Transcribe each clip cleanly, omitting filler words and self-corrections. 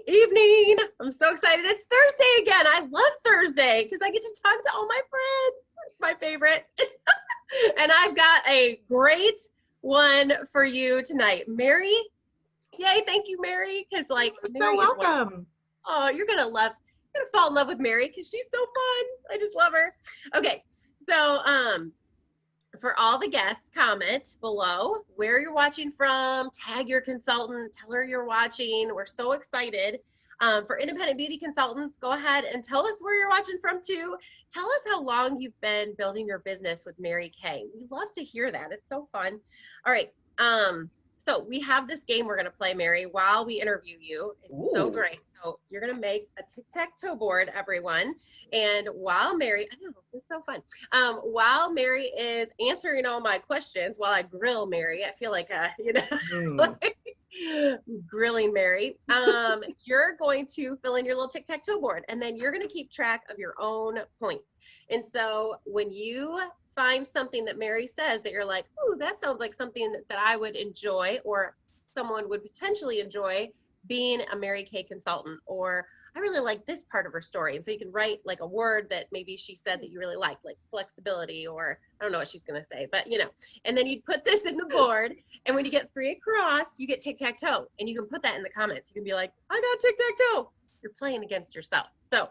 evening. I'm so excited. It's Thursday again. I love Thursday because I get to talk to all my friends. It's my favorite. And I've got a great one for you tonight. Mary, yay, thank you, Mary. Because Mary so welcome. Oh, you're gonna fall in love with Mary because she's so fun. I just love her. Okay, so for all the guests, comment below where you're watching from, tag your consultant, tell her you're watching. We're so excited. For independent beauty consultants, go ahead and tell us where you're watching from too. Tell us how long you've been building your business with Mary Kay. We love to hear that. It's so fun. All right. So we have this game we're going to play, Mary, while we interview you. It's so great. So you're going to make a tic-tac-toe board, everyone. And while Mary, I know, it's so fun. While Mary is answering all my questions, while I grill Mary, I feel like, like grilling Mary, you're going to fill in your little tic-tac-toe board, and then you're going to keep track of your own points. And so when you find something that Mary says that you're like, ooh, that sounds like something that I would enjoy, or someone would potentially enjoy being a Mary Kay consultant, or I really like this part of her story. And so you can write like a word that maybe she said that you really like flexibility, or I don't know what she's going to say, but and then you'd put this in the board. And when you get 3 across, you get tic-tac-toe, and you can put that in the comments. You can be like, I got tic-tac-toe. You're playing against yourself. So,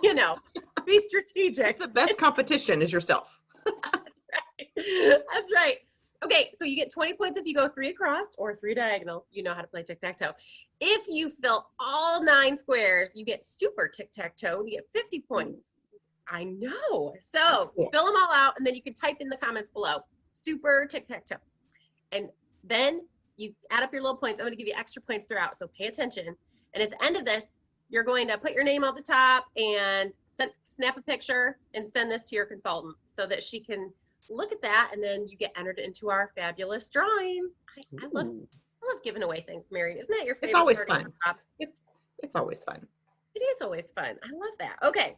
be strategic. The best competition is yourself. That's right. Okay, so you get 20 points if you go 3 across or 3 diagonal. You know how to play tic-tac-toe. If you fill all 9 squares, you get super tic-tac-toe, and you get 50 points. I know. So cool. Fill them all out, and then you can type in the comments below, super tic-tac-toe. And then you add up your little points. I'm going to give you extra points throughout, so pay attention. And at the end of this, you're going to put your name on the top and snap a picture and send this to your consultant so that she can look at that, and then you get entered into our fabulous drawing. I love giving away things, Mary. Isn't that your favorite? It's always fun. It's always fun. It is always fun. I love that. Okay.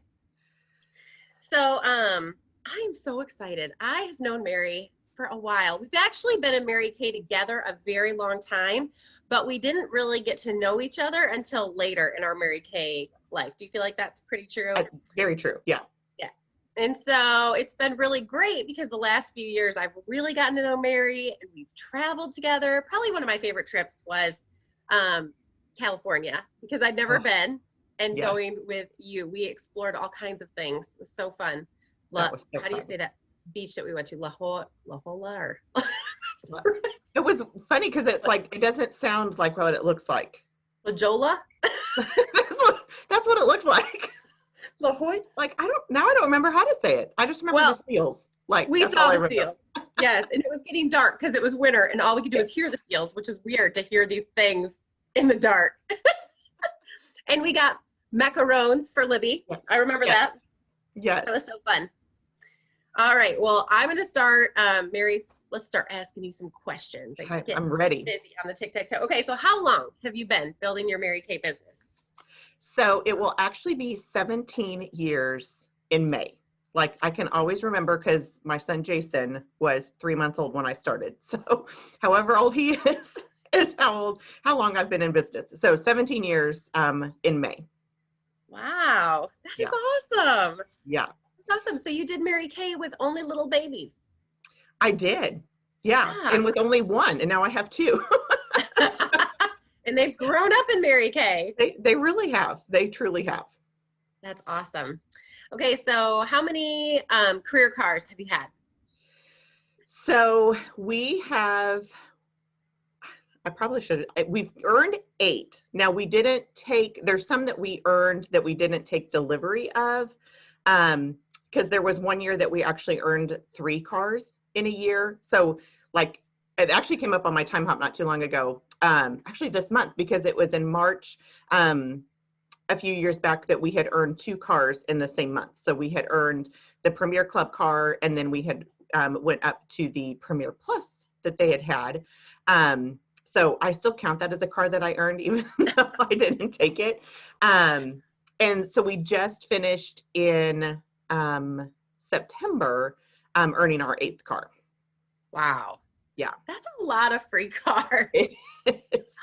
So I am so excited. I have known Mary for a while. We've actually been in Mary Kay together a very long time, but we didn't really get to know each other until later in our Mary Kay life. Do you feel like that's pretty true? Very true. Yeah. Yes. And so it's been really great because the last few years I've really gotten to know Mary, and we've traveled together. Probably one of my favorite trips was California, because I'd never been, and going with you, we explored all kinds of things. It was so fun. How do you say that beach that we went to? La Jolla, or it was funny because it's like, it doesn't sound like what it looks like. La Jolla? that's what it looked like. La Jolla? Like, I don't remember how to say it. I just remember the seals. Like, we saw the seals. Yes, and it was getting dark because it was winter, and all we could do was hear the seals, which is weird to hear these things in the dark. And we got macarons for Libby. Yes. I remember that. Yes. That was so fun. All right. Well, I'm going to start, Mary, let's start asking you some questions. I'm ready. Busy on the tic-tac-toe. Okay. So how long have you been building your Mary Kay business? So it will actually be 17 years in May. Like, I can always remember because my son Jason was 3 months old when I started. So however old he is how long I've been in business. So 17 years in May. Wow. That is awesome. Yeah. That's awesome. So you did Mary Kay with only little babies. I did. Yeah. And with only one. And now I have 2. And they've grown up in Mary Kay. They really have. They truly have. That's awesome. Okay. So how many career cars have you had? So we have, I probably should, we've earned 8. Now we didn't take, there's some that we earned that we didn't take delivery of, because there was one year that we actually earned 3 cars in a year. So like, it actually came up on my time hop not too long ago, actually this month, because it was in March, a few years back, that we had earned 2 cars in the same month. So we had earned the Premier Club car, and then we had went up to the Premier Plus that they had. So I still count that as a car that I earned, even though I didn't take it. And so we just finished in September earning our 8th car. Wow. Yeah. That's a lot of free cars. It is.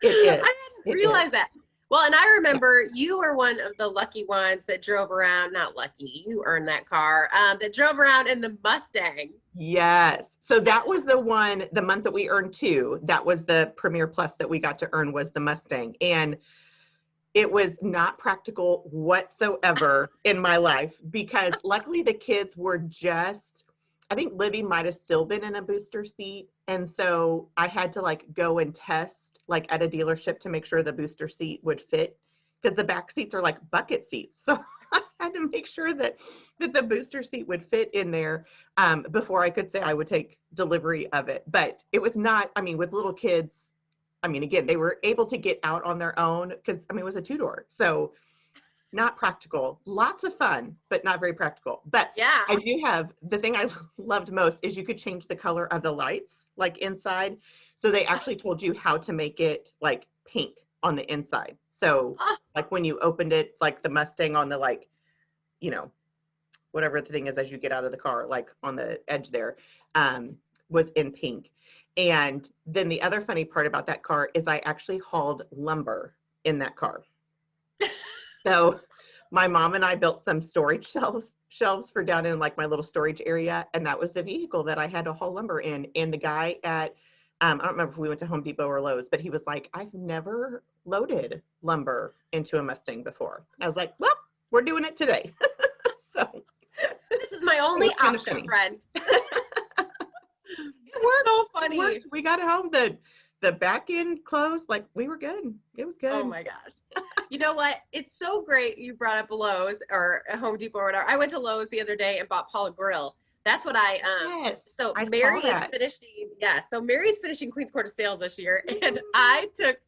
I didn't realize that. Well, and I remember you were one of the lucky ones that drove around, not lucky, you earned that car, that drove around in the Mustang. Yes. So that was the one, the month that we earned two, that was the Premier Plus that we got to earn was the Mustang. And it was not practical whatsoever in my life because luckily the kids were just, I think Livy might have still been in a booster seat. And so I had to like go and test like at a dealership to make sure the booster seat would fit because the back seats are like bucket seats. So I had to make sure that the booster seat would fit in there before I could say I would take delivery of it. But it was not, I mean, with little kids, I mean, again, they were able to get out on their own because, I mean, it was a two-door. So not practical. Lots of fun, but not very practical. But Yeah. I do have, the thing I loved most is you could change the color of the lights, like inside. So they actually told you how to make it like pink on the inside. So like when you opened it, like the Mustang on the like, you know, whatever the thing is as you get out of the car, like on the edge there, was in pink. And then the other funny part about that car is I actually hauled lumber in that car. So my mom and I built some storage shelves for down in like my little storage area. And that was the vehicle that I had to haul lumber in. And the guy at, I don't remember if we went to Home Depot or Lowe's, but he was like, I've never loaded lumber into a Mustang before. I was like, well, we're doing it today. So this is my only option, friend. It worked. So funny. It worked. We got home, the back end closed, like we were good. It was good. Oh my gosh. You know what? It's so great you brought up Lowe's or a Home Depot or whatever. I went to Lowe's the other day and bought Paul a grill. That's what I yes, so I Mary saw is that. finishing, yeah. So Mary's finishing Queen's Court of Sales this year. And I took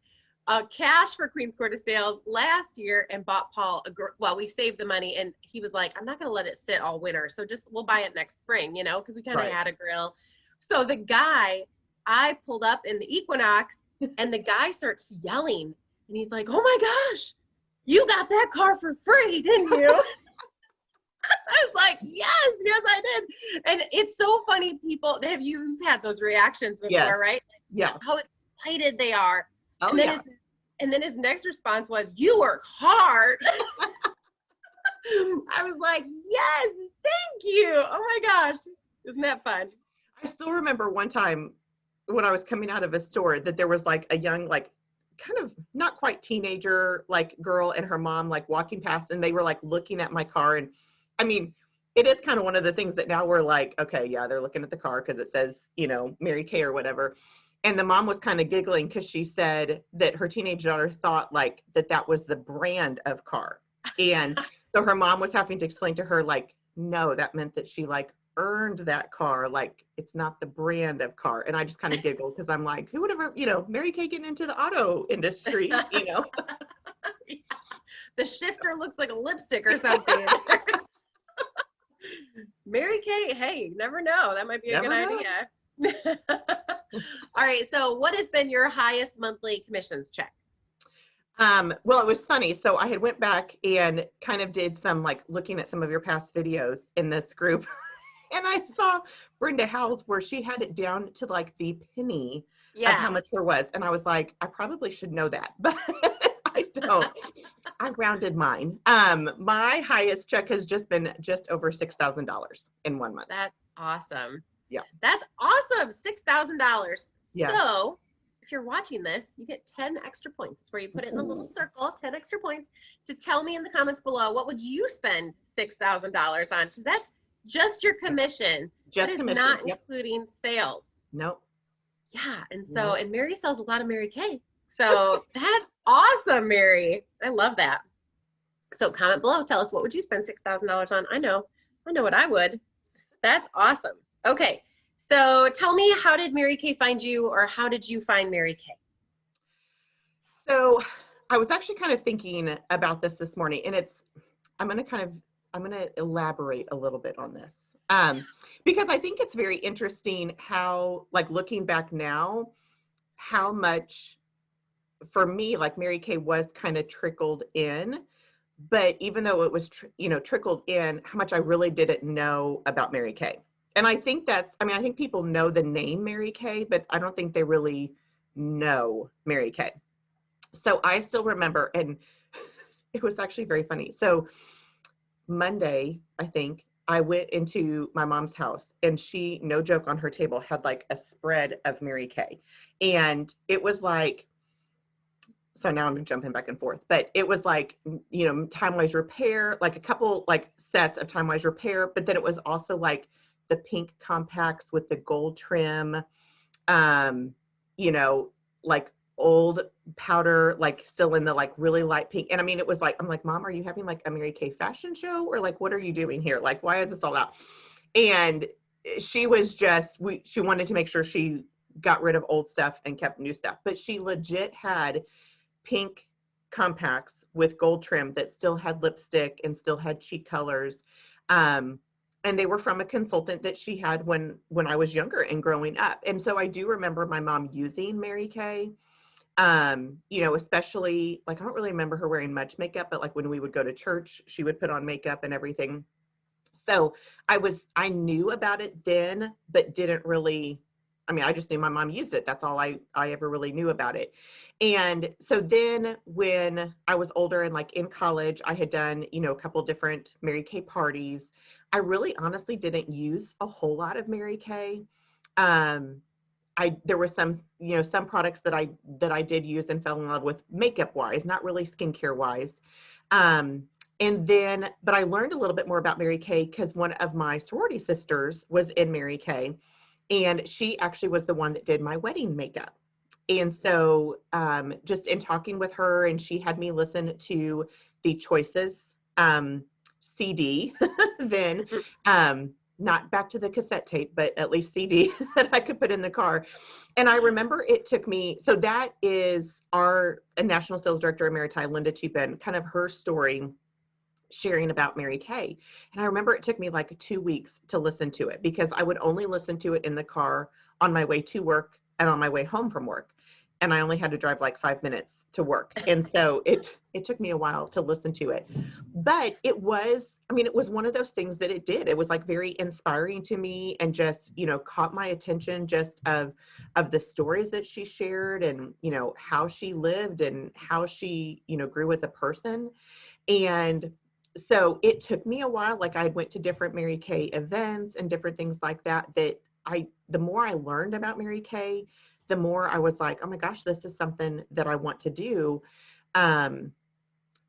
cash for Queen's Court of Sales last year and bought Paul well, we saved the money and he was like, I'm not gonna let it sit all winter. So we'll buy it next spring, you know, because we kind of had a grill. So the guy, I pulled up in the Equinox and the guy starts yelling and he's like, oh my gosh, you got that car for free, didn't you? I was like, yes, I did. And it's so funny, people, you've had those reactions before, right? Yeah. How excited they are. Oh, and then his next response was, you work hard. I was like, yes, thank you. Oh my gosh. Isn't that fun? I still remember one time when I was coming out of a store that there was like a young, like kind of not quite teenager, like girl and her mom, like walking past and they were like looking at my car. And I mean, it is kind of one of the things that now we're like, okay, yeah, they're looking at the car because it says, you know, Mary Kay or whatever. And the mom was kind of giggling because she said that her teenage daughter thought like that was the brand of car. And so her mom was having to explain to her, like, no, that meant that she like earned that car. Like it's not the brand of car. And I just kind of giggled because I'm like, who would ever, you know, Mary Kay getting into the auto industry, you know? Yeah. The shifter looks like a lipstick or something. Mary Kay, hey, you never know. That might be a good idea. All right. So what has been your highest monthly commissions check? Well, it was funny. So I had went back and kind of did some like looking at some of your past videos in this group. And I saw Brenda Howell's where she had it down to like the penny of how much there was. And I was like, I probably should know that, but I don't. I rounded mine. My highest check has just been just over $6,000 in 1 month. That's awesome. Yeah. That's awesome. $6,000. Yeah. So if you're watching this, you get 10 extra points. It's where you put it in a little circle, 10 extra points to tell me in the comments below, what would you spend $6,000 on? Because that's just your commission. Just commission. Not including sales. Nope. Yeah. And so, and Mary sells a lot of Mary Kay. So that's awesome, Mary. I love that. So comment below. Tell us, what would you spend $6,000 on? I know what I would. That's awesome. Okay. So tell me, how did Mary Kay find you, or how did you find Mary Kay? So I was actually kind of thinking about this morning, and I'm going to elaborate a little bit on this. Because I think it's very interesting how, like looking back now, how much for me, like Mary Kay was kind of trickled in, but even though it was, trickled in, how much I really didn't know about Mary Kay. And I think I think people know the name Mary Kay, but I don't think they really know Mary Kay. So I still remember, and it was actually very funny. So Monday, I think, I went into my mom's house and she, no joke, on her table had like a spread of Mary Kay. And it was like, so now I'm jumping back and forth, but it was like, Time Wise Repair, like a couple like sets of Time Wise Repair, but then it was also like the pink compacts with the gold trim, um, like old powder, like still in the like really light pink. And I mean, it was like, I'm like, Mom, are you having like a Mary Kay fashion show? Or like, what are you doing here? Like, why is this all out? And she was just, she wanted to make sure she got rid of old stuff and kept new stuff. But she legit had pink compacts with gold trim that still had lipstick and still had cheek colors. And they were from a consultant that she had when I was younger and growing up. And so I do remember my mom using Mary Kay, especially like, I don't really remember her wearing much makeup, but like when we would go to church, she would put on makeup and everything. So I knew about it then, but didn't really, I just knew my mom used it. That's all I ever really knew about it. And so then when I was older and like in college, I had done, a couple different Mary Kay parties. I really honestly didn't use a whole lot of Mary Kay. There were some products that I did use and fell in love with makeup wise, not really skincare wise. But I learned a little bit more about Mary Kay because one of my sorority sisters was in Mary Kay, and she actually was the one that did my wedding makeup. And so just in talking with her, and she had me listen to the Choices CD, then not back to the cassette tape, but at least CD that I could put in the car. And I remember it took me, so that is our National Sales Director of Mary Piatt, Linda Chupin, kind of her story sharing about Mary Kay. And I remember it took me like 2 weeks to listen to it because I would only listen to it in the car on my way to work and on my way home from work. And I only had to drive like 5 minutes to work. And so it took me a while to listen to it. But it was one of those things that it did. It was like very inspiring to me and just, caught my attention just of the stories that she shared and, how she lived and how she, grew as a person. And so it took me a while. Like I went to different Mary Kay events and different things like that, the more I learned about Mary Kay, the more I was like, oh my gosh, this is something that I want to do. But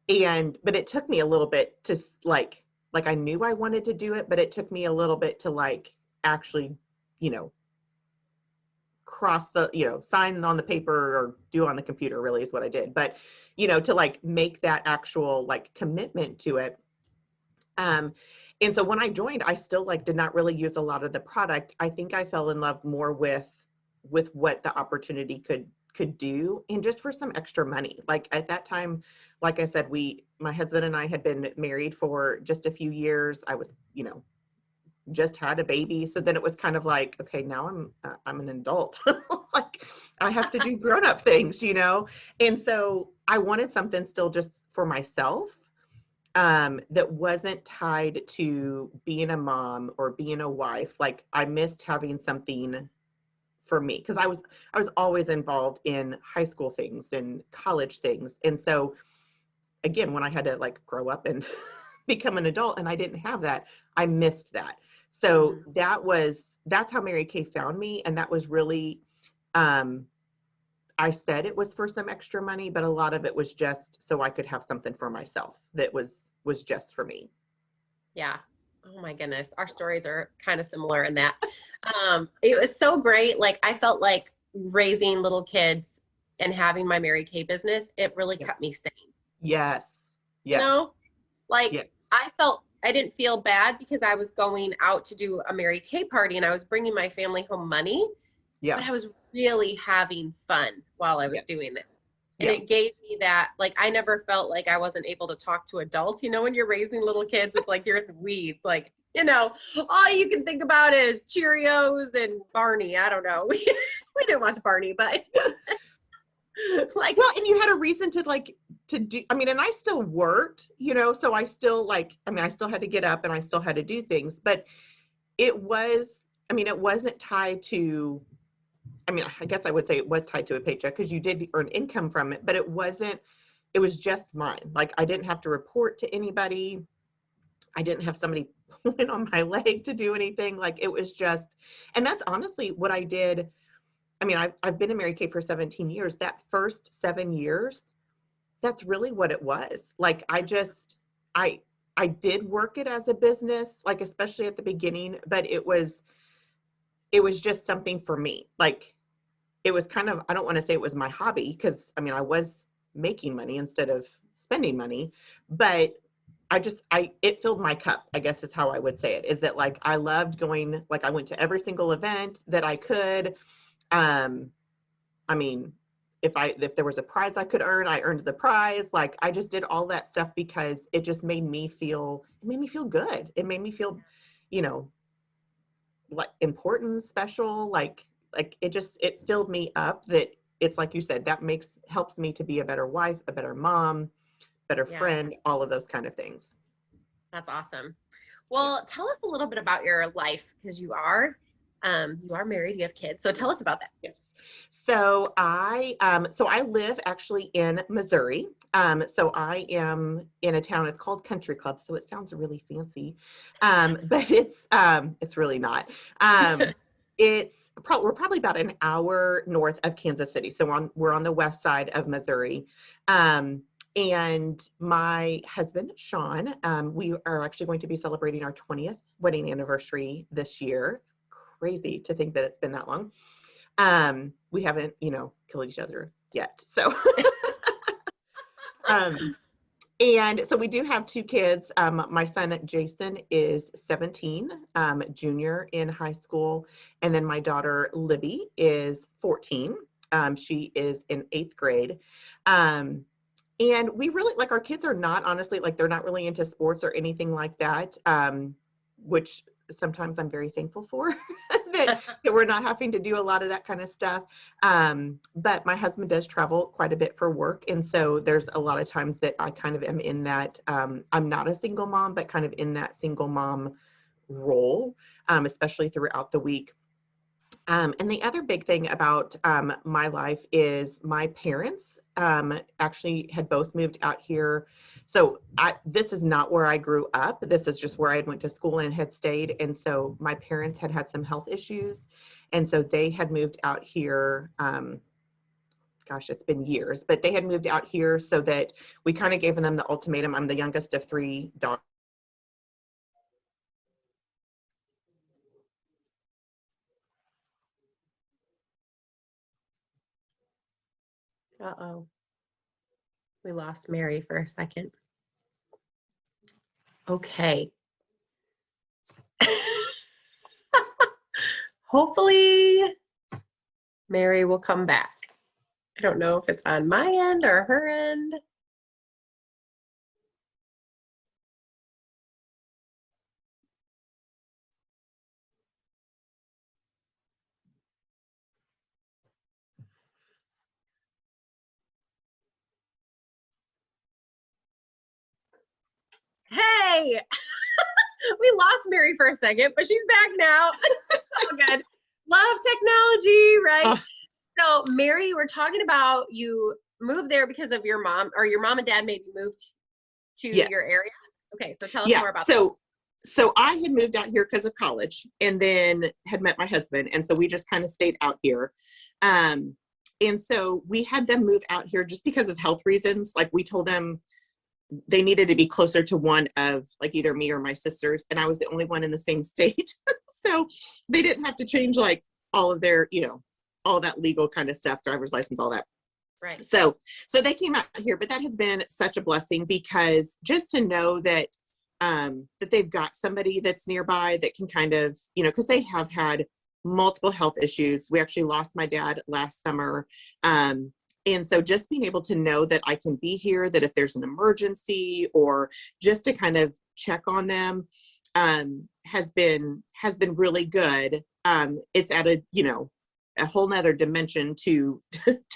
it took me a little bit to like I knew I wanted to do it, but it took me a little bit to like actually, cross the, sign on the paper or do on the computer really is what I did. But, to like make that actual like commitment to it. And so when I joined, I still like did not really use a lot of the product. I think I fell in love more with what the opportunity could do, and just for some extra money. Like at that time, like I said, my husband and I had been married for just a few years. I was, just had a baby. So then it was kind of like, okay, now I'm an adult. Like I have to do grown-up things, And so I wanted something still just for myself, that wasn't tied to being a mom or being a wife. Like I missed having something for me because I was always involved in high school things and college things. And so again, when I had to like grow up and become an adult and I didn't have that, I missed that. So that's how Mary Kay found me. And that was really, I said it was for some extra money, but a lot of it was just so I could have something for myself that was just for me. Yeah. Oh my goodness. Our stories are kind of similar in that. It was so great. Like I felt like raising little kids and having my Mary Kay business, it really kept me sane. Yes. Yes. Like yes. I didn't feel bad because I was going out to do a Mary Kay party and I was bringing my family home money. Yeah. But I was really having fun while I was doing it. And it gave me that, like, I never felt like I wasn't able to talk to adults. When you're raising little kids, it's like you're in the weeds. Like, all you can think about is Cheerios and Barney. I don't know. We didn't watch Barney, but like, well, and you had a reason to do, and I still worked, so I still I still had to get up and I still had to do things, but it wasn't tied to, I mean, I guess I would say it was tied to a paycheck because you did earn income from it, but it wasn't, it was just mine. Like I didn't have to report to anybody. I didn't have somebody pulling on my leg to do anything. Like it was just, and that's honestly what I did. I mean, I've been in Mary Kay for 17 years. That first 7 years, that's really what it was. Like I did work it as a business, like especially at the beginning, but it was just something for me. Like it was kind of, I don't want to say it was my hobby because I mean, I was making money instead of spending money, but it filled my cup, I guess is how I would say it, is that like, I loved going, like I went to every single event that I could. I mean, if there was a prize I could earn, I earned the prize. Like I just did all that stuff because it just made me feel, it made me feel good. It made me feel, you know, like important, special, like it filled me up that it's like you said, that helps me to be a better wife, a better mom, better Yeah, friend, all of those kind of things. that's awesome. Yeah. Well, tell us a little bit about your life because you are married, you have kids. So tell us about that. Yes. So I live actually in Missouri. So I am in a town, it's called Country Club, so it sounds really fancy. But it's really not. We're probably about an hour north of Kansas City. So we're on the west side of Missouri. And my husband, Sean, we are actually going to be celebrating our 20th wedding anniversary this year. Crazy to think that it's been that long. We haven't, killed each other yet. So, and so we do have two kids. My son, Jason, is 17, junior in high school. And then my daughter, Libby, is 14. She is in 8th grade. And we really, like, our kids are not, honestly, like, they're not really into sports or anything like that, which sometimes I'm very thankful for. that we're not having to do a lot of that kind of stuff. But my husband does travel quite a bit for work. And so there's a lot of times that I kind of am in that, I'm not a single mom, but kind of in that single mom role, especially throughout the week. And the other big thing about my life is my parents actually had both moved out here. So this is not where I grew up. This is just where I went to school and had stayed. And so my parents had some health issues. And so they had moved out here. Gosh, it's been years, but they had moved out here so that we kind of gave them the ultimatum. I'm the youngest of 3 daughters. Uh-oh. We lost Mary for a second. Okay. Hopefully Mary will come back. I don't know if it's on my end or her end. Hey, we lost Mary for a second, but she's back now. Oh, good. Love technology, right? So, Mary, we're talking about you moved there because of your mom, or your mom and dad maybe moved to Yes. your area. Okay, so tell us more about that. So I had moved out here because of college and then had met my husband. And so we just kind of stayed out here. And so we had them move out here just because of health reasons. Like we told them they needed to be closer to one of like either me or my sisters. And I was the only one in the same state. So they didn't have to change like all of their, all that legal kind of stuff, driver's license, all that. Right. So they came out here, but that has been such a blessing because just to know that, that they've got somebody that's nearby that can kind of, because they have had multiple health issues. We actually lost my dad last summer. And so just being able to know that I can be here, that if there's an emergency or just to kind of check on them, has been really good. It's added, a whole nother dimension to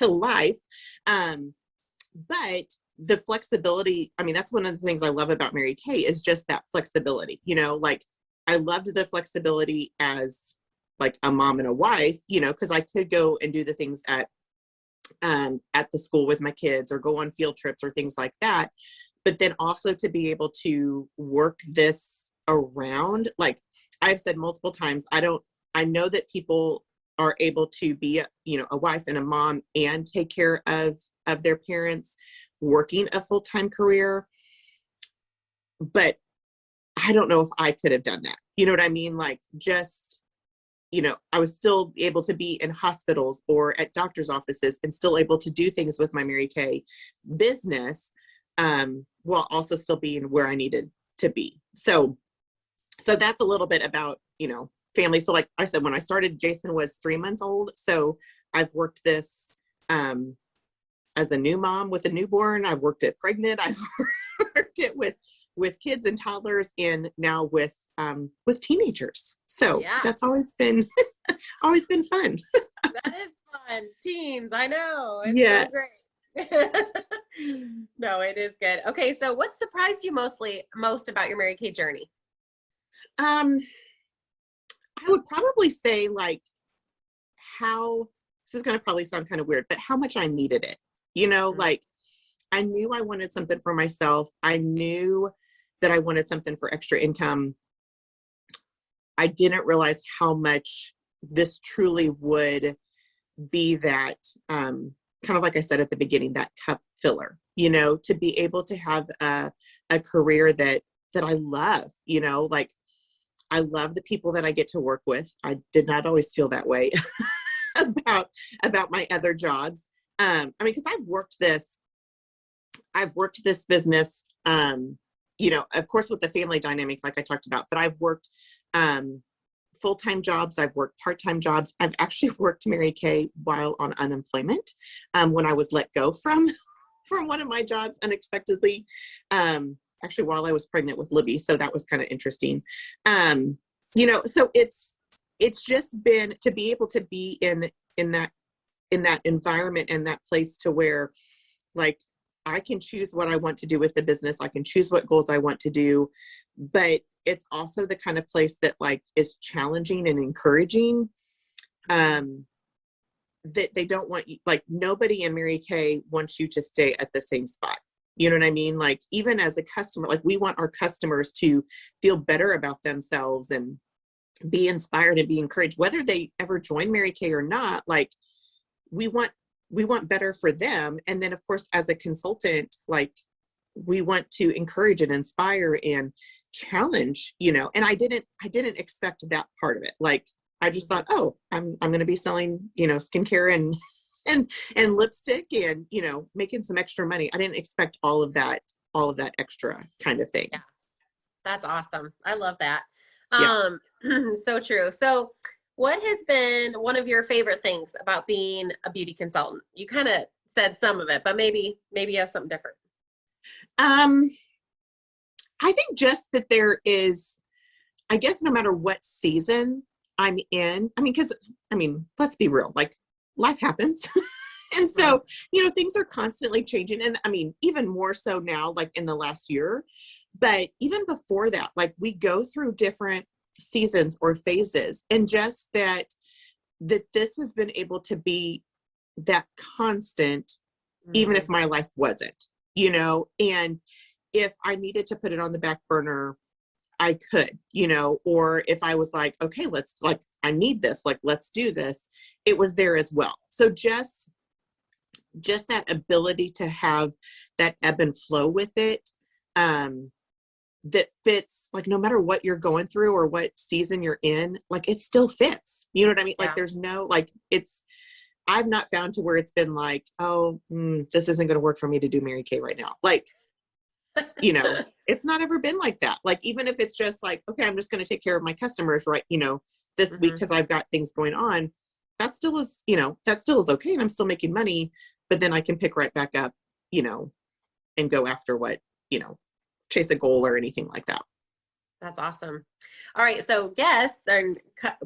life. But the flexibility, I mean, that's one of the things I love about Mary Kay is just that flexibility, like I loved the flexibility as like a mom and a wife, you know, because I could go and do the things at the school with my kids or go on field trips or things like that. But then also to be able to work this around, like I've said multiple times, I know that people are able to be, you know, a wife and a mom and take care of their parents working a full-time career. But I don't know if I could have done that. You know what I mean? Like just, you know, I was still able to be in hospitals or at doctor's offices and still able to do things with my Mary Kay business, while also still being where I needed to be. So that's a little bit about, you know, family. So like I said, when I started, Jason was 3 months old. So I've worked this, as a new mom with a newborn. I've worked it pregnant. I've worked it with kids and toddlers, and now with teenagers. So Yeah. that's always been fun. That is fun. Teens, I know. It's Yes. so great. No, it is good. Okay, so what surprised you most about your Mary Kay journey? I would probably say like how, this is going to probably sound kind of weird, but how much I needed it. You know, like I knew I wanted something for myself. I knew that I wanted something for extra income. I didn't realize how much this truly would be that, kind of like I said at the beginning, that cup filler, you know, to be able to have a career that I love, you know, like I love the people that I get to work with. I did not always feel that way about my other jobs. I mean, because I've worked this business, you know, of course with the family dynamic, like I talked about, but I've worked full-time jobs. I've worked part-time jobs. I've actually worked Mary Kay while on unemployment, when I was let go from one of my jobs unexpectedly, actually while I was pregnant with Libby. So that was kind of interesting. You know, so it's just been to be able to be in that environment and that place to where like I can choose what I want to do with the business. I can choose what goals I want to do, but it's also the kind of place that like is challenging and encouraging. That they don't want you, like nobody in Mary Kay wants you to stay at the same spot. You know what I mean? Like even as a customer, like we want our customers to feel better about themselves and be inspired and be encouraged, whether they ever join Mary Kay or not. Like we want better for them. And then of course, as a consultant, like we want to encourage and inspire and challenge, you know, and I didn't expect that part of it. Like, I just thought, oh, I'm going to be selling, you know, skincare and lipstick and, you know, making some extra money. I didn't expect all of that extra kind of thing. Yeah, that's awesome. I love that. Yeah. So true. So what has been one of your favorite things about being a beauty consultant? You kind of said some of it, but maybe you have something different. I think just that there is, I guess no matter what season I'm in, I mean, because, I mean, let's be real, like life happens. And so, you know, things are constantly changing. And I mean, even more so now, like in the last year, but even before that, like we go through different seasons or phases, and just that this has been able to be that constant, even if my life wasn't, you know, and if I needed to put it on the back burner, I could, you know, or if I was like, okay, let's like, I need this, like, let's do this. It was there as well. So just that ability to have that ebb and flow with it, that fits, like, no matter what you're going through or what season you're in, like, it still fits. You know what I mean? Yeah. Like, there's no, like, I've not found to where it's been like, oh, this isn't going to work for me to do Mary Kay right now. Like, you know, it's not ever been like that. Like, even if it's just like, okay, I'm just going to take care of my customers, right, you know, this week because I've got things going on, that still is, you know, that still is okay. And I'm still making money, but then I can pick right back up, you know, and go after what, you know, chase a goal or anything like that. That's awesome. All right. So guests and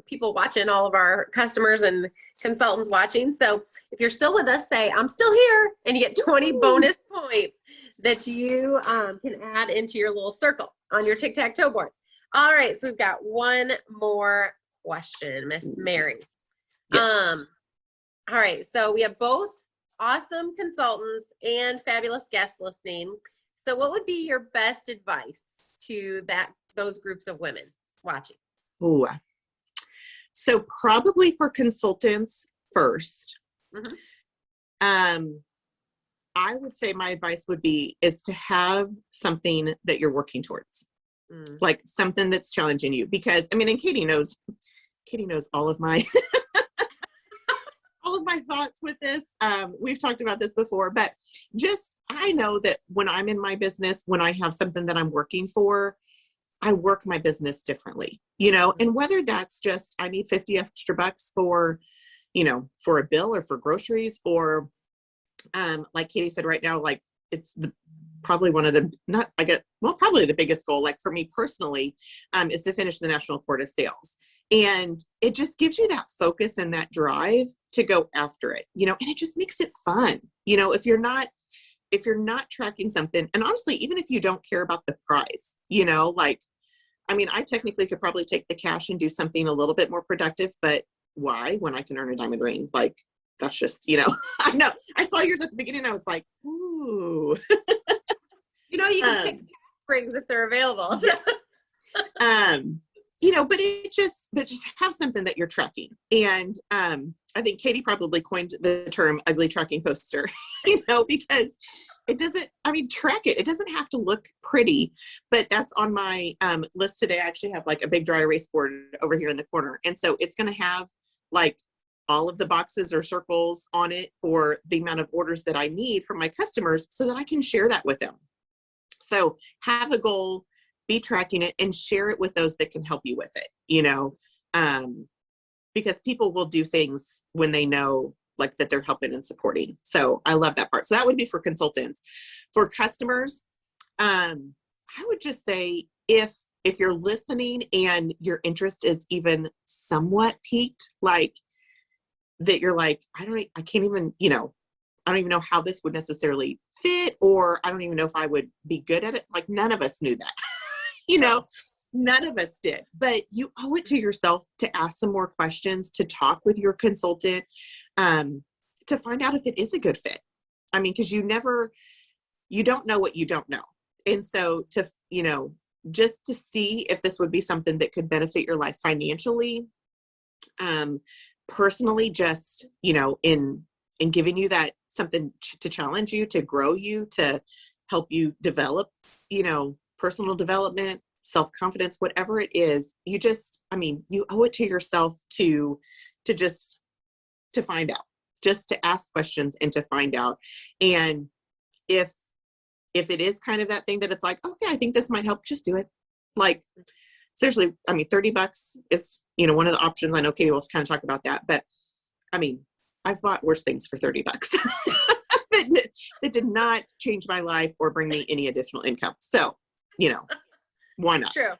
people watching, all of our customers and consultants watching. So if you're still with us, say, I'm still here, and you get 20 bonus points that you can add into your little circle on your tic-tac-toe board. All right. So we've got one more question, Miss Mary. Yes. All right, so we have both awesome consultants and fabulous guests listening. So what would be your best advice to those groups of women watching? Ooh. So probably for consultants first. Mhm. I would say my advice is to have something that you're working towards, like something that's challenging you. Because I mean, and Katie knows all of my all of my thoughts with this. We've talked about this before, but I know that when I'm in my business, when I have something that I'm working for, I work my business differently, and whether that's just, I need 50 extra bucks for a bill or for groceries, or like Katie said right now, like it's probably one of the, probably the biggest goal, like for me personally, is to finish the National Court of Sales. And it just gives you that focus and that drive to go after it, and it just makes it fun. If you're not tracking something, and honestly, even if you don't care about the prize, like, I mean, I technically could probably take the cash and do something a little bit more productive, but why, when I can earn a diamond ring? Like, that's just, I know. I saw yours at the beginning. I was like, ooh. You can pick rings if they're available. Yes. But just have something that you're tracking. And I think Katie probably coined the term ugly tracking poster, because it doesn't, track it. It doesn't have to look pretty, but that's on my list today. I actually have like a big dry erase board over here in the corner. And so it's going to have like all of the boxes or circles on it for the amount of orders that I need from my customers so that I can share that with them. So have a goal, be tracking it, and share it with those that can help you with it, because people will do things when they know like that they're helping and supporting. So I love that part. So that would be for consultants. For customers, I would just say if you're listening and your interest is even somewhat piqued, like that you're like, I can't even, I don't even know how this would necessarily fit, or I don't even know if I would be good at it. Like none of us knew that, none of us did, but you owe it to yourself to ask some more questions, to talk with your consultant, to find out if it is a good fit. I mean, because you don't know what you don't know. And so just to see if this would be something that could benefit your life financially, personally, just, in giving you that something to challenge you, to grow you, to help you develop, personal development, self-confidence, whatever it is, you owe it to yourself to find out, just to ask questions and to find out. And if it is kind of that thing that it's like, okay, I think this might help, just do it. Like, seriously, $30 is, one of the options. I know Katie will kind of talk about that, but I've bought worse things for $30 that did not change my life or bring me any additional income. So, why not? True.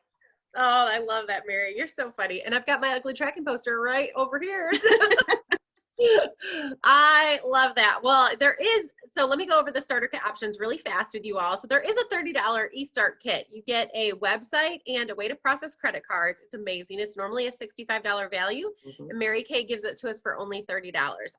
Oh, I love that, Mary. You're so funny. And I've got my ugly tracking poster right over here. I love that. Well, so let me go over the starter kit options really fast with you all. So there is a $30 eStart kit. You get a website and a way to process credit cards. It's amazing. It's normally a $65 value, and Mary Kay gives it to us for only $30.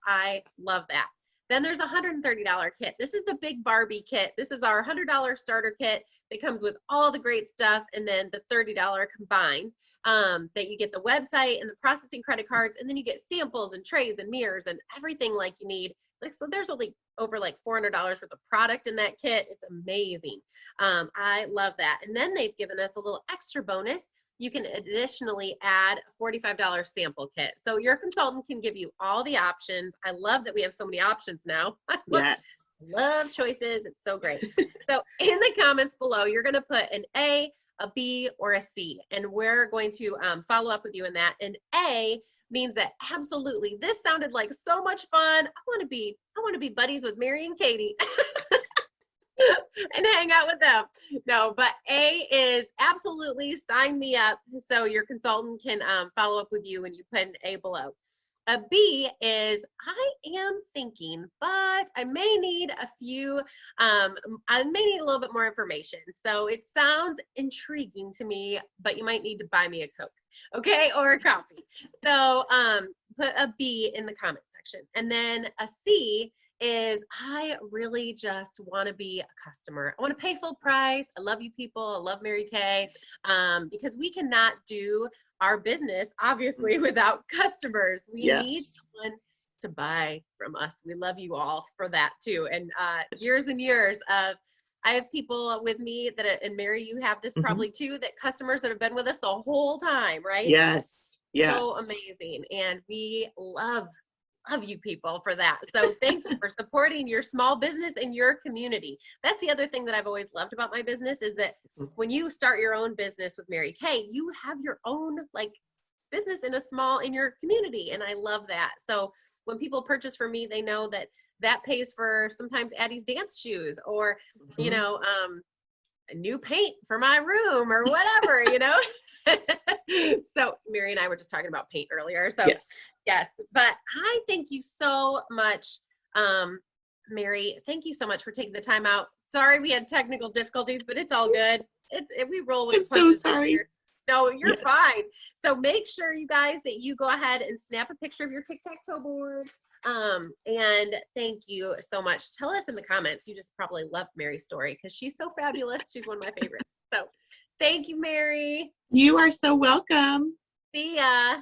I love that. Then there's a $130 kit. This is the big Barbie kit. This is our $100 starter kit that comes with all the great stuff, and then the $30 combined, that you get the website and the processing credit cards, and then you get samples and trays and mirrors and everything like you need. Like, so there's only over like $400 worth of product in that kit. It's amazing. I love that. And then they've given us a little extra bonus. You can additionally add a $45 sample kit. So your consultant can give you all the options. I love that we have so many options now. Yes. Love choices. It's so great. So in the comments below, you're going to put an A, a B, or a C, and we're going to follow up with you in that. And A means that absolutely, this sounded like so much fun. I want to be buddies with Mary and Katie. And hang out with them. No, but A is absolutely sign me up, so your consultant can follow up with you, and you put an A below. A B is, I am thinking, but I may need a few, I may need a little bit more information. So it sounds intriguing to me, but you might need to buy me a Coke, okay, or a coffee. So put a B in the comment section. And then a C is, I really just want to be a customer. I want to pay full price. I love you people. I love Mary Kay, because we cannot do our business obviously without customers. We need someone to buy from us. We love you all for that too. And years and years of, I have people with me that, and Mary, you have this probably too, that customers that have been with us the whole time, right? Yes. So amazing. And we love you people for that. So thank you for supporting your small business and your community. That's the other thing that I've always loved about my business is that when you start your own business with Mary Kay, you have your own like business in your community. And I love that. So when people purchase from me, they know that that pays for sometimes Addie's dance shoes or, you know, new paint for my room or whatever, you know? So Mary and I were just talking about paint earlier. So yes, but I thank you so much. Mary, thank you so much for taking the time out. Sorry, we had technical difficulties, but it's all good. We roll with punches this year. No, you're fine. So make sure you guys that you go ahead and snap a picture of your tic-tac-toe board. And thank you so much. Tell us in the comments. You just probably love Mary's story because she's so fabulous. She's one of my favorites. So thank you, Mary. You are so welcome. See ya.